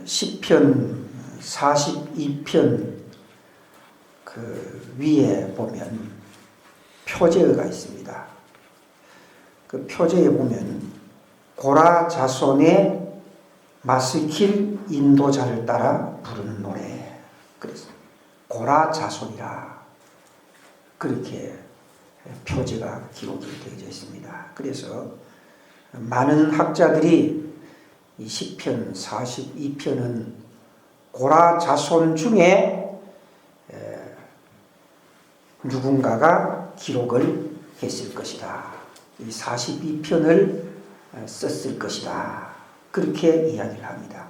시편 42편 그 위에 보면 표제어가 있습니다. 그 표제에 보면 고라 자손의 마스킬 인도자를 따라 부르는 노래. 그래서 고라 자손이라 그렇게 표제가 기록이 되어져 있습니다. 그래서 많은 학자들이 이 시편 42편은 고라 자손 중에 누군가가 기록을 했을 것이다. 이 42편을 썼을 것이다. 그렇게 이야기를 합니다.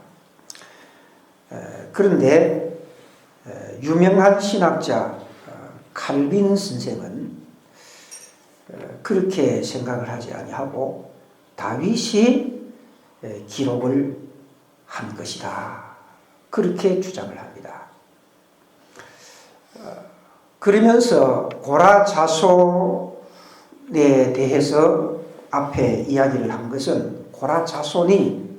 그런데 유명한 신학자 칼빈 선생은 그렇게 생각을 하지 아니하고 다윗이 기록을 한 것이다. 그렇게 주장을 합니다. 그러면서 고라 자손에 대해서 앞에 이야기를 한 것은 고라 자손이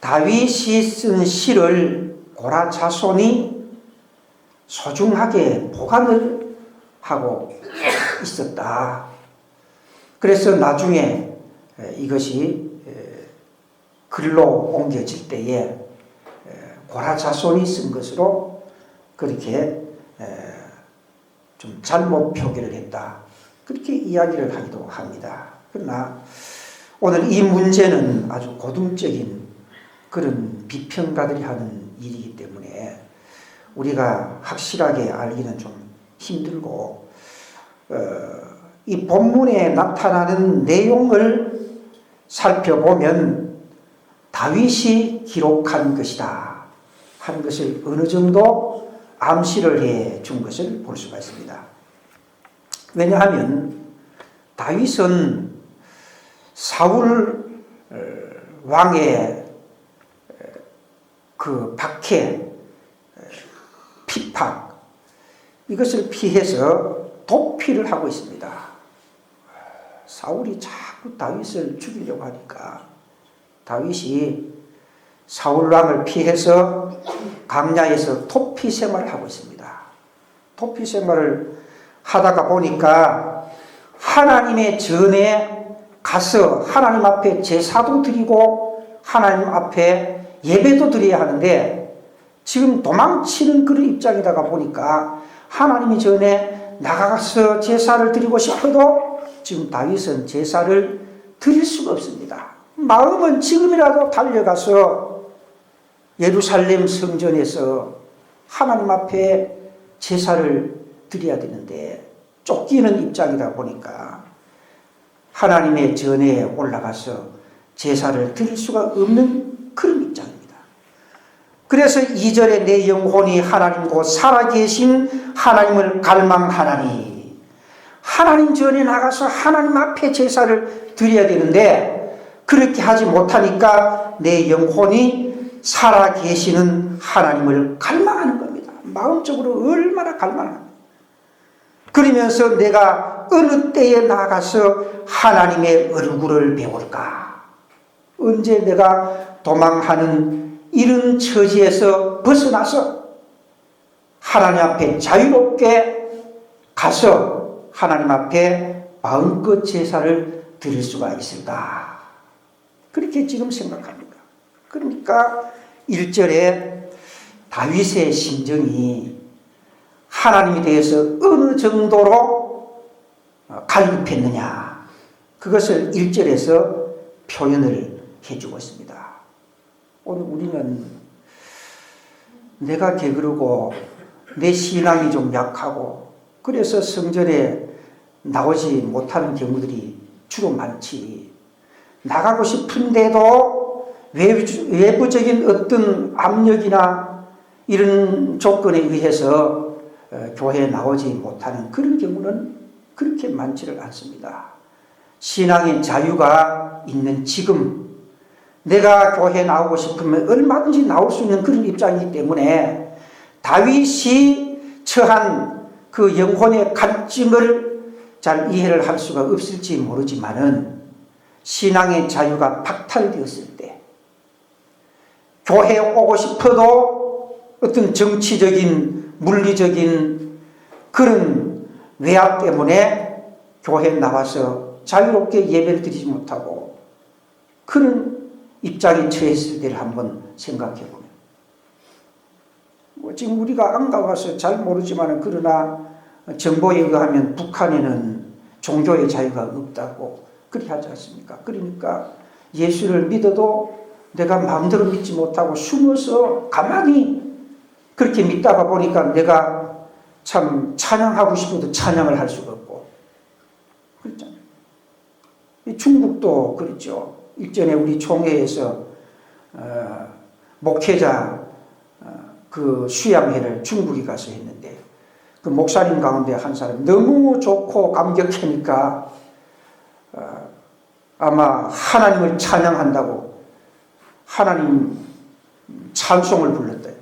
다윗이 쓴 시를 고라 자손이 소중하게 보관을 하고 있었다. 그래서 나중에 이것이 글로 옮겨질 때에 고라 자손이 쓴 것으로 그렇게 좀 잘못 표기를 했다. 그렇게 이야기를 하기도 합니다. 그러나 오늘 이 문제는 아주 고등적인 그런 비평가들이 하는 일이기 때문에 우리가 확실하게 알기는 좀 힘들고 이 본문에 나타나는 내용을 살펴보면 다윗이 기록한 것이다 하는 것을 어느 정도 암시를 해 준 것을 볼 수가 있습니다. 왜냐하면 다윗은 사울 왕의 그 박해, 핍박 이것을 피해서 도피를 하고 있습니다. 사울이 자꾸 다윗을 죽이려고 하니까 다윗이 사울 왕을 피해서 광야에서 도피 생활을 하고 있습니다. 도피 생활을 하다가 보니까 하나님의 전에 가서 하나님 앞에 제사도 드리고 하나님 앞에 예배도 드려야 하는데 지금 도망치는 그런 입장이다가 보니까 하나님의 전에 나가서 제사를 드리고 싶어도 지금 다윗은 제사를 드릴 수가 없습니다. 마음은 지금이라도 달려가서 예루살렘 성전에서 하나님 앞에 제사를 드려야 되는데 쫓기는 입장이다 보니까 하나님의 전에 올라가서 제사를 드릴 수가 없는 그런 입장입니다. 그래서 2절에 내 영혼이 하나님 곧 살아계신 하나님을 갈망하나니 하나님 전에 나가서 하나님 앞에 제사를 드려야 되는데 그렇게 하지 못하니까 내 영혼이 살아계시는 하나님을 갈망하는 겁니다. 마음적으로 얼마나 갈망합니다. 그러면서 내가 어느 때에 나가서 하나님의 얼굴을 배울까? 언제 내가 도망하는 이런 처지에서 벗어나서 하나님 앞에 자유롭게 가서 하나님 앞에 마음껏 제사를 드릴 수가 있을까? 그렇게 지금 생각합니다. 그러니까 1절에 다윗의 심정이 하나님에 대해서 어느 정도로 갈급했느냐 그것을 1절에서 표현을 해주고 있습니다. 오늘 우리는 내가 게으르고 내 신앙이 좀 약하고 그래서 성전에 나오지 못하는 경우들이 주로 많지. 나가고 싶은데도 외부적인 어떤 압력이나 이런 조건에 의해서 교회에 나오지 못하는 그런 경우는 그렇게 많지를 않습니다. 신앙의 자유가 있는 지금 내가 교회에 나오고 싶으면 얼마든지 나올 수 있는 그런 입장이기 때문에 다윗이 처한 그 영혼의 갈증을 잘 이해를 할 수가 없을지 모르지만은 신앙의 자유가 박탈되었을 때 교회에 오고 싶어도 어떤 정치적인 물리적인 그런 외압 때문에 교회에 나와서 자유롭게 예배를 드리지 못하고 그런 입장에 처했을 때를 한번 생각해 보면 지금 우리가 안 가봐서 잘 모르지만 그러나 정보에 의하면 북한에는 종교의 자유가 없다고 그리 하지 않습니까? 그러니까 예수를 믿어도 내가 마음대로 믿지 못하고 숨어서 가만히 그렇게 믿다가 보니까 내가 참 찬양하고 싶어도 찬양을 할 수가 없고 그렇잖아요. 중국도 그렇죠. 일전에 우리 총회에서 목회자 그 수양회를 중국에 가서 했는데 그 목사님 가운데 한 사람 너무 좋고 감격하니까 아마 하나님을 찬양한다고 하나님 찬송을 불렀대요.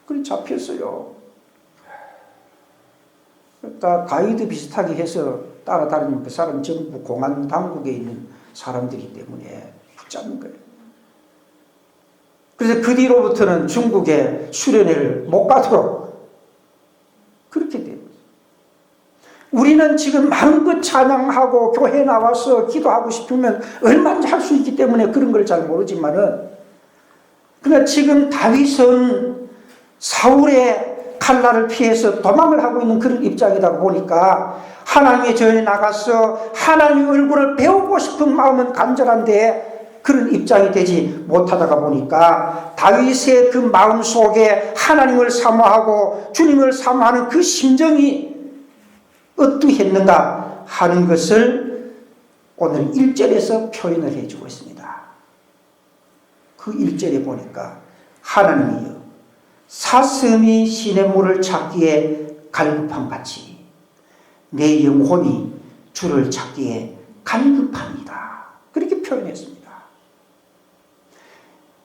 그래 잡혔어요. 다 가이드 비슷하게 해서 따라다니는 그 사람 전부 공안 당국에 있는 사람들이기 때문에 붙잡는 거예요. 그래서 그 뒤로부터는 중국에 수련회를 못 가도록 그렇게 돼요. 우리는 지금 마음껏 찬양하고 교회 나와서 기도하고 싶으면 얼마든지 할 수 있기 때문에 그런 걸 잘 모르지만은 그러나 지금 다윗은 사울의 칼날을 피해서 도망을 하고 있는 그런 입장이다 보니까 하나님의 전에 나가서 하나님의 얼굴을 배우고 싶은 마음은 간절한데 그런 입장이 되지 못하다가 보니까 다윗의 그 마음 속에 하나님을 사모하고 주님을 사모하는 그 심정이 어떠했는가 하는 것을 오늘 1절에서 표현을 해주고 있습니다. 그 1절에 보니까 하나님이여 사슴이 시냇물을 찾기에 갈급함같이 내 영혼이 주를 찾기에 갈급합니다. 그렇게 표현했습니다.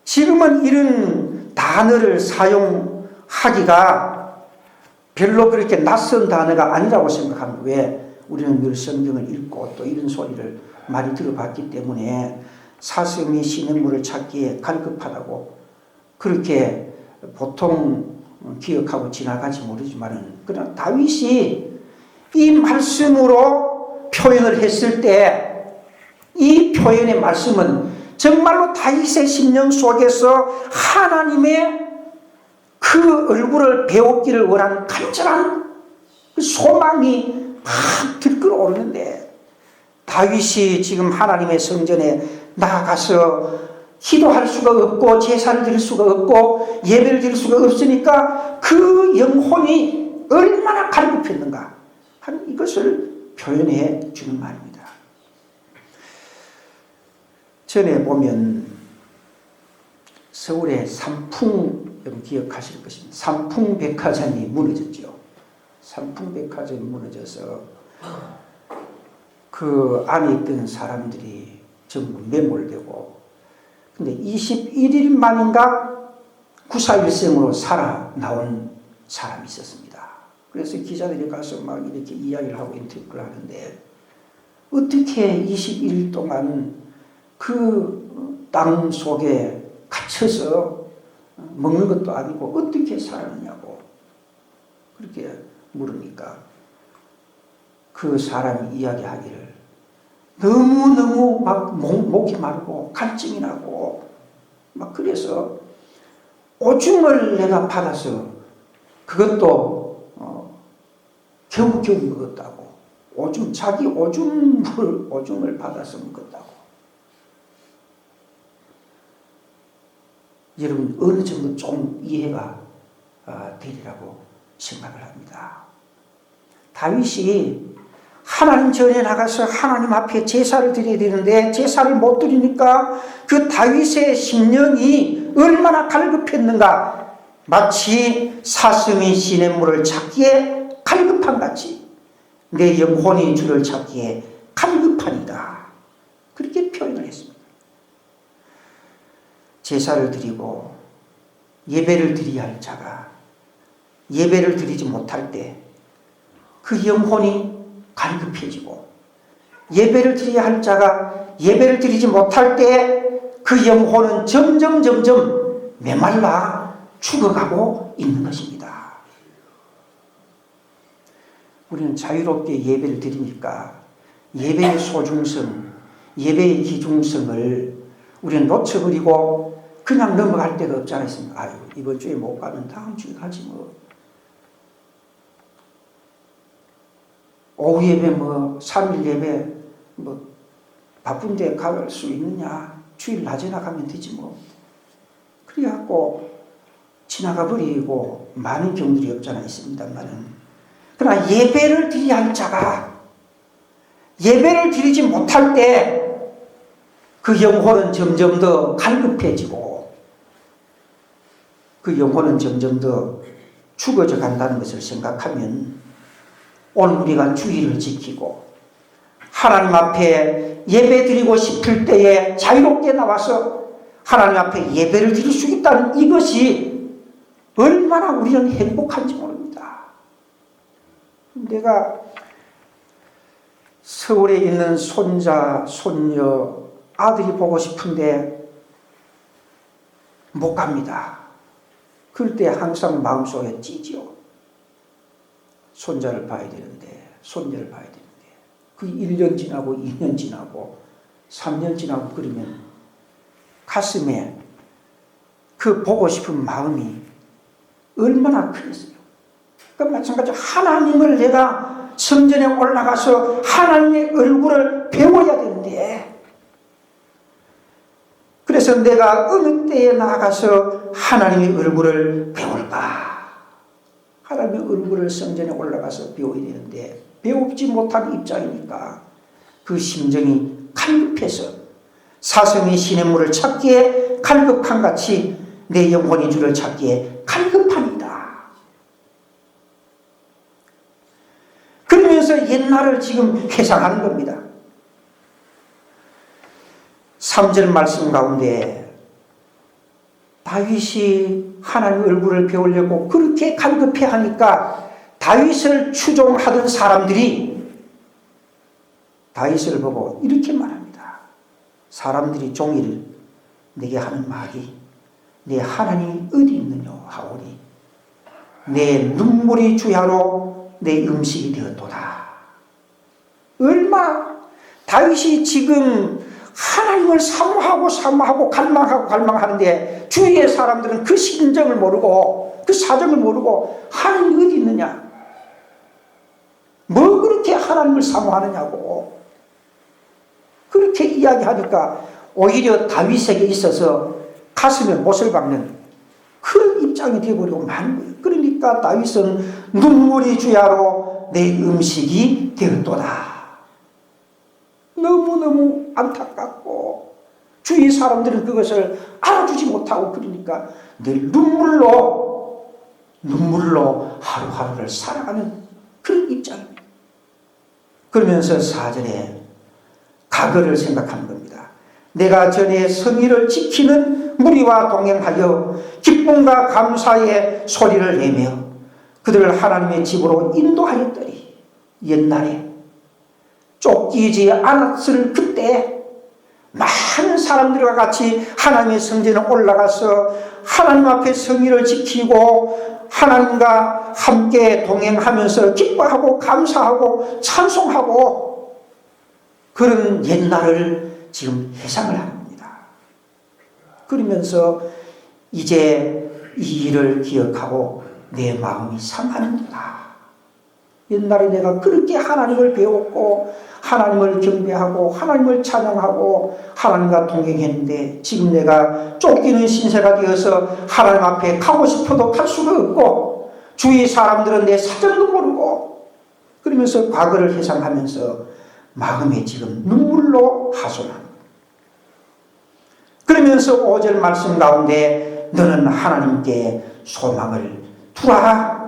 지금은 이런 단어를 사용하기가 별로 그렇게 낯선 단어가 아니라고 생각합니다. 왜? 우리는 늘 성경을 읽고 또 이런 소리를 많이 들어봤기 때문에 사슴이 시냇물을 찾기에 갈급하다고 그렇게 보통 기억하고 지나가지 모르지만은 그러나 다윗이 이 말씀으로 표현을 했을 때 이 표현의 말씀은 정말로 다윗의 심령 속에서 하나님의 그 얼굴을 배우기를 원하는 간절한 소망이 막 들끓어오르는데 다윗이 지금 하나님의 성전에 나아가서 기도할 수가 없고 제사를 드릴 수가 없고 예배를 드릴 수가 없으니까 그 영혼이 얼마나 갈급했는가 하는 이것을 표현해 주는 말입니다. 전에 보면 서울의 삼풍 기억하실 것입니다. 삼풍백화점이 무너졌죠. 삼풍백화점이 무너져서 그 안에 있던 사람들이 전부 매몰되고 근데 21일 만인가 구사일생으로 살아나온 사람이 있었습니다. 그래서 기자들이 가서 막 이렇게 이야기를 하고 인터뷰를 하는데 어떻게 21일 동안 그 땅 속에 갇혀서 먹는 것도 아니고 어떻게 살았느냐고 그렇게 물으니까 그 사람이 이야기하기를 너무너무 막 목이 마르고 갈증이 나고 막 그래서 오줌을 내가 받아서 그것도 겨우겨우 먹었다고 오줌 자기 오줌을 받아서 먹었다고. 여러분 어느 정도 좀 이해가 되리라고 생각을 합니다. 다윗이 하나님 전에 나가서 하나님 앞에 제사를 드려야 되는데 제사를 못 드리니까 그 다윗의 심령이 얼마나 갈급했는가 마치 사슴이 시냇물을 찾기에 갈급한 같이 내 영혼이 주를 찾기에 갈급하니라 그렇게 표현을 했습니다. 제사를 드리고 예배를 드려야 할 자가 예배를 드리지 못할 때 그 영혼이 갈급해지고 예배를 드려야 할 자가 예배를 드리지 못할 때 그 영혼은 점점 메말라 죽어가고 있는 것입니다. 우리는 자유롭게 예배를 드리니까 예배의 소중성, 예배의 기중성을 우리는 놓쳐버리고 그냥 넘어갈 데가 없지 않습니까? 아유, 이번 주에 못 가면 다음 주에 가지 뭐. 오후 예배 뭐 3일 예배 뭐 바쁜데 갈 수 있느냐? 주일 낮에나 가면 되지 뭐. 그래갖고 지나가 버리고 많은 경우들이 없지 않아 있습니다만은, 그러나 예배를 드려야 할 자가 예배를 드리지 못할 때 그 영혼은 점점 더 갈급해지고 그 영혼은 점점 더 죽어져 간다는 것을 생각하면 오늘 우리가 주의를 지키고 하나님 앞에 예배 드리고 싶을 때에 자유롭게 나와서 하나님 앞에 예배를 드릴 수 있다는 이것이 얼마나 우리는 행복한지 모릅니다. 내가 서울에 있는 손자, 손녀, 아들이 보고 싶은데 못 갑니다. 그럴 때 항상 마음속에 찌지요. 손자를 봐야 되는데, 손녀를 봐야 되는데, 그 1년 지나고 2년 지나고 3년 지나고 그러면 가슴에 그 보고 싶은 마음이 얼마나 크겠어요. 그러니까 마찬가지로 하나님을 내가 성전에 올라가서 하나님의 얼굴을 배워야 되는데, 그래서 내가 어느 때에 나가서 하나님의 얼굴을 배울까? 하나님의 얼굴을 성전에 올라가서 배워야 되는데 배우지 못한 입장이니까 그 심정이 갈급해서 사슴이 시냇물을 찾기에 갈급한 같이 내 영혼이 주를 찾기에 갈급합니다. 그러면서 옛날을 지금 회상하는 겁니다. 3절 말씀 가운데 다윗이 하나님 얼굴을 배우려고 그렇게 갈급해 하니까 다윗을 추종하던 사람들이 다윗을 보고 이렇게 말합니다. 사람들이 종일 내게 하는 말이 내 하나님이 어디 있느냐 하오니 내 눈물이 주야로 내 음식이 되었도다. 얼마 다윗이 지금 하나님을 사모하고 갈망하는데 주위의 사람들은 그 심정을 모르고 그 사정을 모르고 하나님이 어디 있느냐, 뭐 그렇게 하나님을 사모하느냐고 그렇게 이야기하니까 오히려 다윗에게 있어서 가슴에 못을 박는 그런 입장이 되어버리고 마는 거예요. 그러니까 다윗은 눈물이 주야로 내 음식이 되었도다. 너무너무 안타깝고 주위 사람들은 그것을 알아주지 못하고 그러니까 늘 눈물로 하루하루를 살아가는 그런 입장입니다. 그러면서 4절에 과거를 생각하는 겁니다. 내가 전에 성의를 지키는 무리와 동행하여 기쁨과 감사의 소리를 내며 그들을 하나님의 집으로 인도하였더니 옛날에 쫓기지 않았을 그때 많은 사람들과 같이 하나님의 성전에 올라가서 하나님 앞에 성의를 지키고 하나님과 함께 동행하면서 기뻐하고 감사하고 찬송하고 그런 옛날을 지금 회상을 합니다. 그러면서 이제 이 일을 기억하고 내 마음이 상하는구나. 옛날에 내가 그렇게 하나님을 배웠고 하나님을 경배하고 하나님을 찬양하고 하나님과 동행했는데 지금 내가 쫓기는 신세가 되어서 하나님 앞에 가고 싶어도 갈 수가 없고 주위 사람들은 내 사정도 모르고 그러면서 과거를 회상하면서 마음에 지금 눈물로 하소연합니다. 그러면서 5절 말씀 가운데 너는 하나님께 소망을 두라.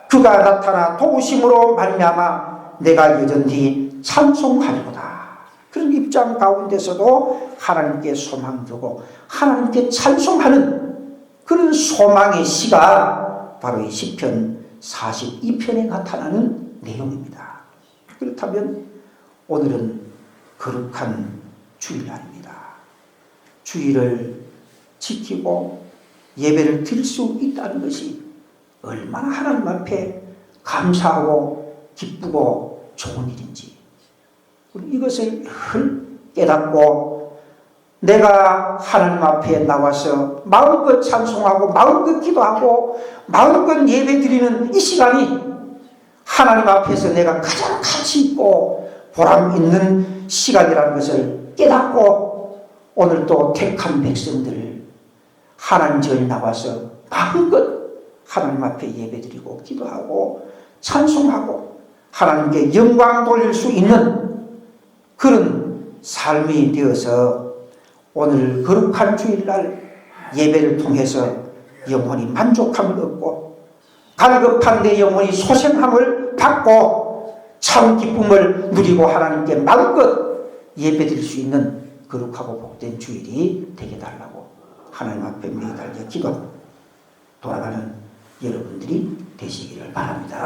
그가 나타나 도우심으로 말미암아 내가 여전히 찬송하리로다. 그런 입장 가운데서도 하나님께 소망 두고 하나님께 찬송하는 그런 소망의 시가 바로 이 시편 42편에 나타나는 내용입니다. 그렇다면 오늘은 거룩한 주일날입니다. 주일을 지키고 예배를 드릴 수 있다는 것이 얼마나 하나님 앞에 감사하고 기쁘고 좋은 일인지 이것을 깨닫고 내가 하나님 앞에 나와서 마음껏 찬송하고 마음껏 기도하고 마음껏 예배 드리는 이 시간이 하나님 앞에서 내가 가장 가치 있고 보람 있는 시간이라는 것을 깨닫고 오늘 또 택한 백성들을 하나님 전에 나와서 마음껏 하나님 앞에 예배드리고 기도하고 찬송하고 하나님께 영광 돌릴 수 있는 그런 삶이 되어서 오늘 거룩한 주일날 예배를 통해서 영혼이 만족함을 얻고 갈급한 내 영혼이 소생함을 받고 참 기쁨을 누리고 하나님께 마음껏 예배드릴 수 있는 거룩하고 복된 주일이 되게 달라고 하나님 앞에 매달려 기도 돌아가는 여러분들이 되시기를 바랍니다.